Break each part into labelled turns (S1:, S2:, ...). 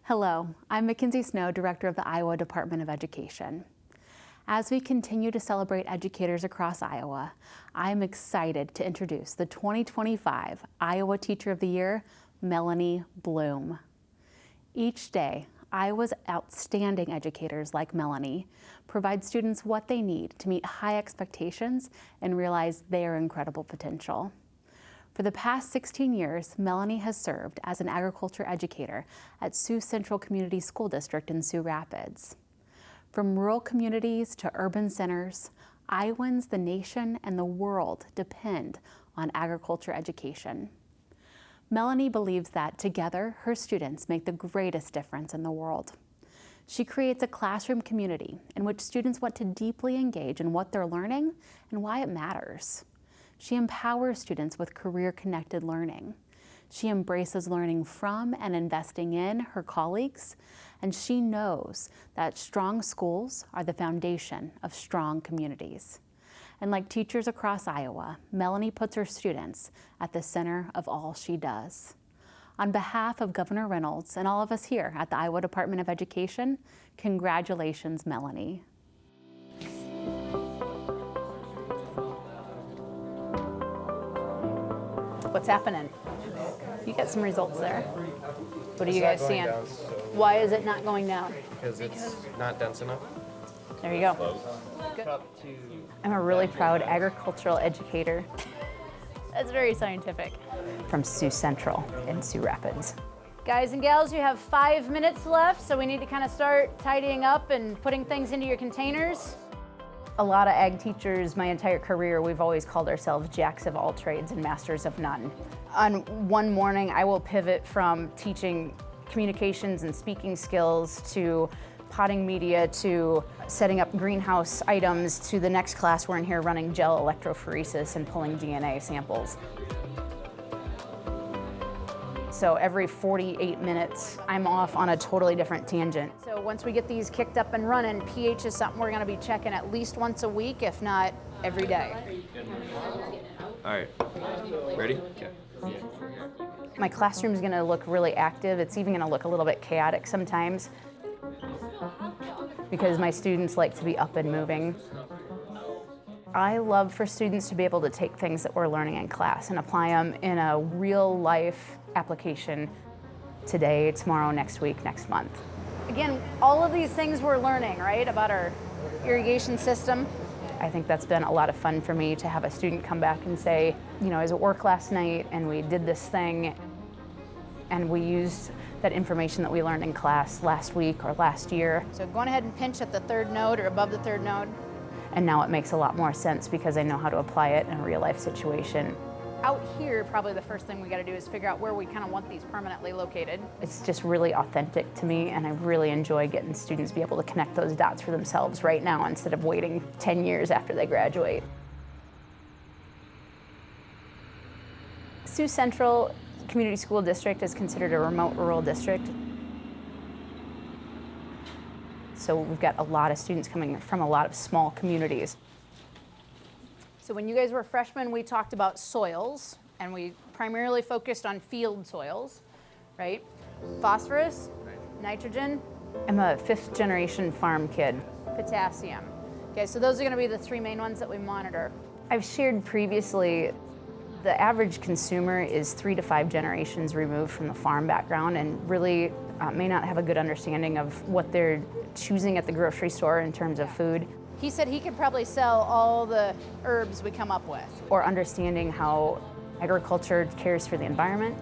S1: Hello, I'm Mackenzie Snow, Director of the Iowa Department of Education. As we continue to celebrate educators across Iowa, I'm excited to introduce the 2025 Iowa Teacher of the Year, Melanie Bloom. Each day, Iowa's outstanding educators like Melanie provide students what they need to meet high expectations and realize their incredible potential. For the past 16 years, Melanie has served as an agriculture educator at Sioux Central Community School District in Sioux Rapids. From rural communities to urban centers, Iowans, the nation, and the world depend on agriculture education. Melanie believes that together, her students make the greatest difference in the world. She creates a classroom community in which students want to deeply engage in what they're learning and why it matters. She empowers students with career-connected learning. She embraces learning from and investing in her colleagues, and she knows that strong schools are the foundation of strong communities. And like teachers across Iowa, Melanie puts her students at the center of all she does. On behalf of Governor Reynolds and all of us here at the Iowa Department of Education, congratulations, Melanie.
S2: What's happening? You got some results there. What are you guys seeing? Why is it not going down?
S3: Because it's not dense enough.
S2: There you go. Good. I'm a really proud agricultural educator. That's very scientific. From Sioux Central in Sioux Rapids. Guys and gals, you have 5 minutes left, so we need to kind of start tidying up and putting things into your containers. A lot of ag teachers, my entire career, we've always called ourselves jacks of all trades and masters of none. On one morning, I will pivot from teaching communications and speaking skills to potting media to setting up greenhouse items to the next class we're in here running gel electrophoresis and pulling DNA samples. So every 48 minutes, I'm off on a totally different tangent. So once we get these kicked up and running, pH is something we're gonna be checking at least once a week, if not every day.
S3: All right. Ready? Okay.
S2: My classroom's gonna look really active. It's even gonna look a little bit chaotic sometimes because my students like to be up and moving. I love for students to be able to take things that we're learning in class and apply them in a real life application today, tomorrow, next week, next month. Again, all of these things we're learning, right, about our irrigation system. I think that's been a lot of fun for me to have a student come back and say, you know, I was at work last night and we did this thing and we used that information that we learned in class last week or last year. So going ahead and pinch at the third node or above the third node. And now it makes a lot more sense because I know how to apply it in a real life situation. Out here, probably the first thing we got to do is figure out where we kind of want these permanently located. It's just really authentic to me, and I really enjoy getting students be able to connect those dots for themselves right now instead of waiting 10 years after they graduate. Sioux Central Community School District is considered a remote rural district. So we've got a lot of students coming from a lot of small communities. So when you guys were freshmen, we talked about soils, and we primarily focused on field soils, right? Phosphorus, nitrogen. I'm a 5th generation farm kid. Potassium. Okay, so those are gonna be the 3 main ones that we monitor. I've shared previously, the average consumer is 3 to 5 generations removed from the farm background and really may not have a good understanding of what they're choosing at the grocery store in terms of food. He said he could probably sell all the herbs we come up with. Or understanding how agriculture cares for the environment.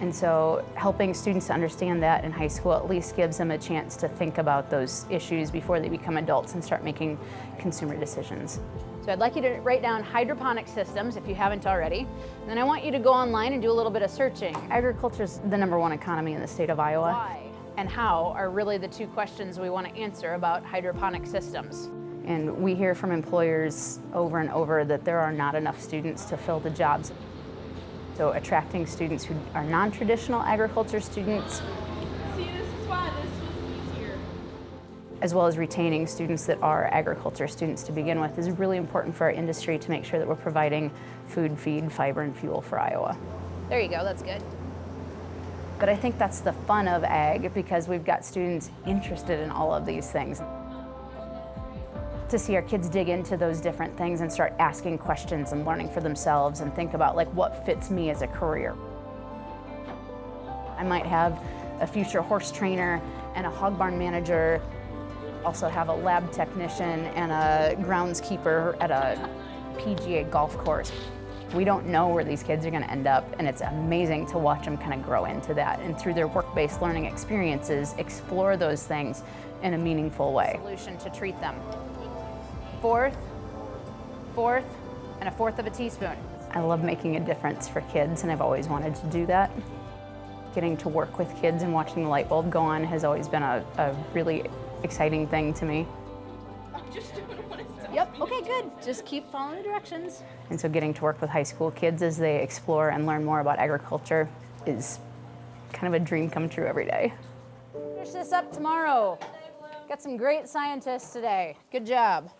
S2: And so helping students to understand that in high school at least gives them a chance to think about those issues before they become adults and start making consumer decisions. So I'd like you to write down hydroponic systems if you haven't already. And then I want you to go online and do a little bit of searching. Agriculture is the #1 economy in the state of Iowa. Why and how are really the 2 questions we want to answer about hydroponic systems. And we hear from employers over and over that there are not enough students to fill the jobs. So attracting students who are non-traditional agriculture students.
S4: See, this is why this was easier.
S2: As well as retaining students that are agriculture students to begin with is really important for our industry to make sure that we're providing food, feed, fiber, and fuel for Iowa. There you go, that's good. But I think that's the fun of ag, because we've got students interested in all of these things. To see our kids dig into those different things and start asking questions and learning for themselves and think about like what fits me as a career. I might have a future horse trainer and a hog barn manager, also have a lab technician and a groundskeeper at a PGA golf course. We don't know where these kids are going to end up, and it's amazing to watch them kind of grow into that and through their work-based learning experiences explore those things in a meaningful way. Solution to treat them. Fourth, and a fourth of a teaspoon. I love making a difference for kids, and I've always wanted to do that. Getting to work with kids and watching the light bulb go on has always been a really exciting thing to me.
S4: I'm just doing what it tells
S2: Yep,
S4: me.
S2: okay, good. Just keep following the directions. And so getting to work with high school kids as they explore and learn more about agriculture is kind of a dream come true every day. Finish this up tomorrow. Got some great scientists today. Good job.